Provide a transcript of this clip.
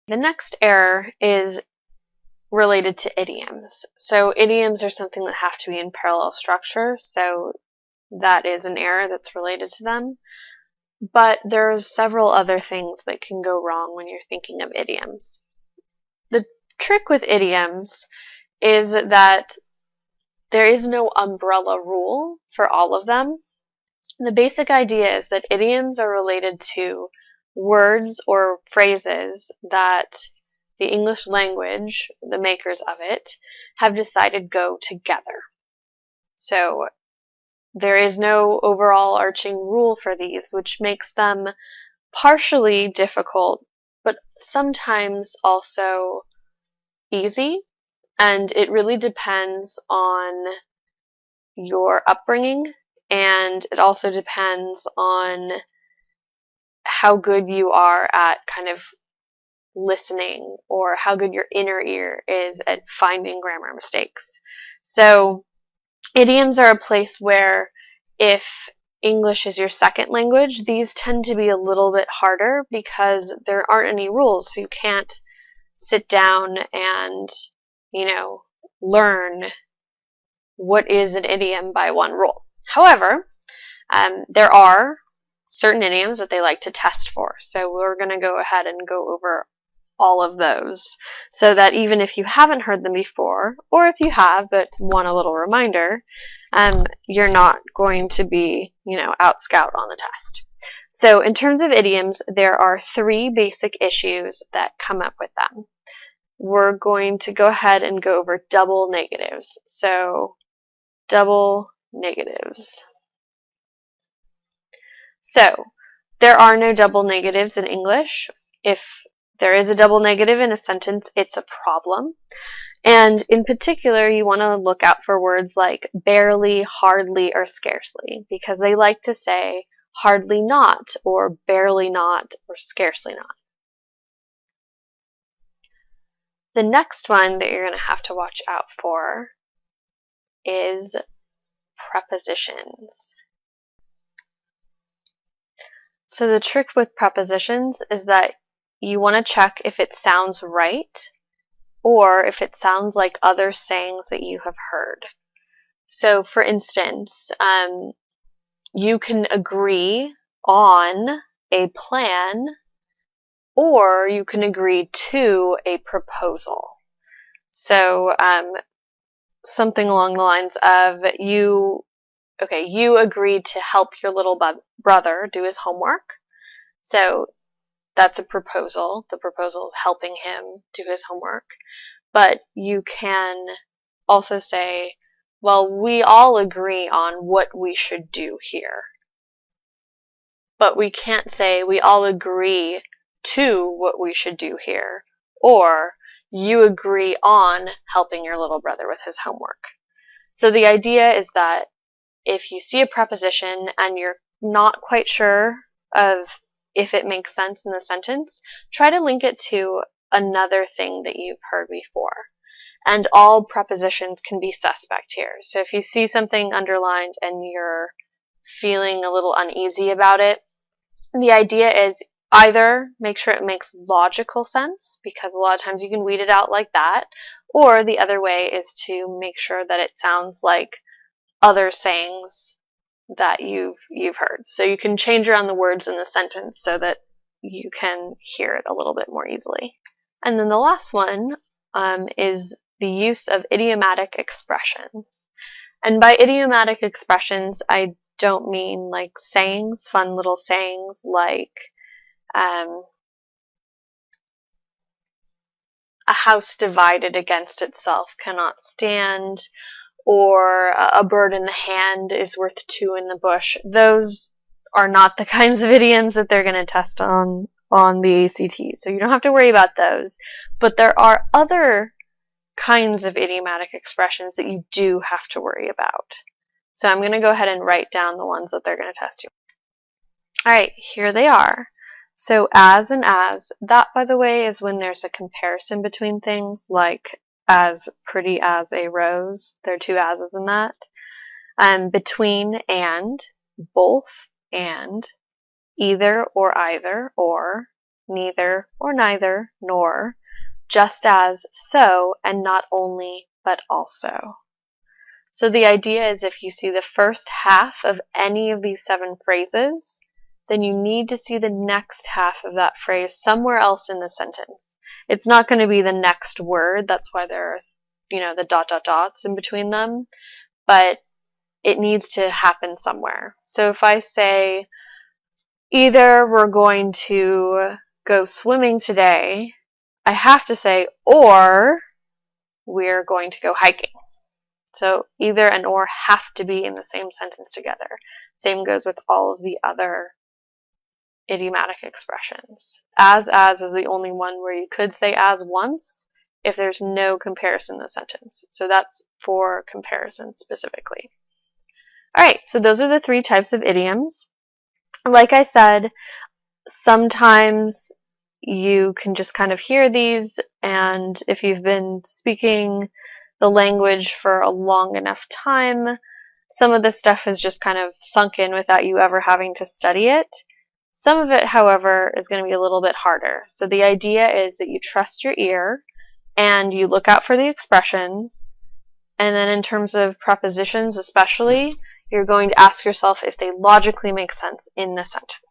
The next error is related to idioms. So idioms are something that have to be in parallel structure, so that is an error that's related to them. But there's several other things that can go wrong when you're thinking of idioms. The trick with idioms is that there is no umbrella rule for all of them. The basic idea is that idioms are related to words or phrases that the English language, the makers of it, have decided go together. So there is no overall arching rule for these, which makes them partially difficult, but sometimes also easy. And it really depends on your upbringing, and it also depends on how good you are at kind of listening, or how good your inner ear is at finding grammar mistakes. So idioms are a place where if English is your second language, these tend to be a little bit harder because there aren't any rules, so you can't sit down and, learn what is an idiom by one rule. However, there are certain idioms that they like to test for, so we're going to go ahead and go over all of those so that even if you haven't heard them before, or if you have but want a little reminder, you're not going to be, out scout on the test. So in terms of idioms, there are three basic issues that come up with them. We're going to go ahead and go over double negatives. So double negatives. So there are no double negatives in English. If there is a double negative in a sentence, it's a problem. And in particular, you want to look out for words like barely, hardly, or scarcely, because they like to say hardly not, or barely not, or scarcely not. The next one that you're going to have to watch out for is prepositions. So the trick with prepositions is that you want to check if it sounds right or if it sounds like other sayings that you have heard. So for instance, you can agree on a plan, or you can agree to a proposal. So something along the lines of you agreed to help your little brother do his homework. So that's a proposal. The proposal is helping him do his homework. But you can also say, well, we all agree on what we should do here. But we can't say we all agree to what we should do here, or you agree on helping your little brother with his homework. So the idea is that if you see a preposition and you're not quite sure of if it makes sense in the sentence, try to link it to another thing that you've heard before. And all prepositions can be suspect here. So if you see something underlined and you're feeling a little uneasy about it, the idea is either make sure it makes logical sense, because a lot of times you can weed it out like that, or the other way is to make sure that it sounds like other sayings that you've heard. So you can change around the words in the sentence so that you can hear it a little bit more easily. And then the last one is the use of idiomatic expressions. And by idiomatic expressions, I don't mean like sayings, fun little sayings like a house divided against itself cannot stand, or a bird in the hand is worth two in the bush. Those are not the kinds of idioms that they're going to test on the ACT, so you don't have to worry about those. But there are other kinds of idiomatic expressions that you do have to worry about. So I'm going to go ahead and write down the ones that they're going to test you. Alright, here they are. So as and as, that by the way is when there's a comparison between things, like as pretty as a rose. There are two as's in that. Between and, both and, either or either or, neither, or neither, nor, just as, so, and not only, but also. So the idea is if you see the first half of any of these 7 phrases, then you need to see the next half of that phrase somewhere else in the sentence. It's not going to be the next word. That's why there are, the dot dot dots in between them. But it needs to happen somewhere. So if I say, either we're going to go swimming today, I have to say, or we're going to go hiking. So either and or have to be in the same sentence together. Same goes with all of the other idiomatic expressions. As is the only one where you could say as once if there's no comparison in the sentence. So that's for comparison specifically. Alright, so those are the 3 types of idioms. Like I said, sometimes you can just kind of hear these, and if you've been speaking the language for a long enough time, some of this stuff is just kind of sunk in without you ever having to study it. Some of it, however, is going to be a little bit harder. So the idea is that you trust your ear and you look out for the expressions, and then in terms of prepositions especially, you're going to ask yourself if they logically make sense in the sentence.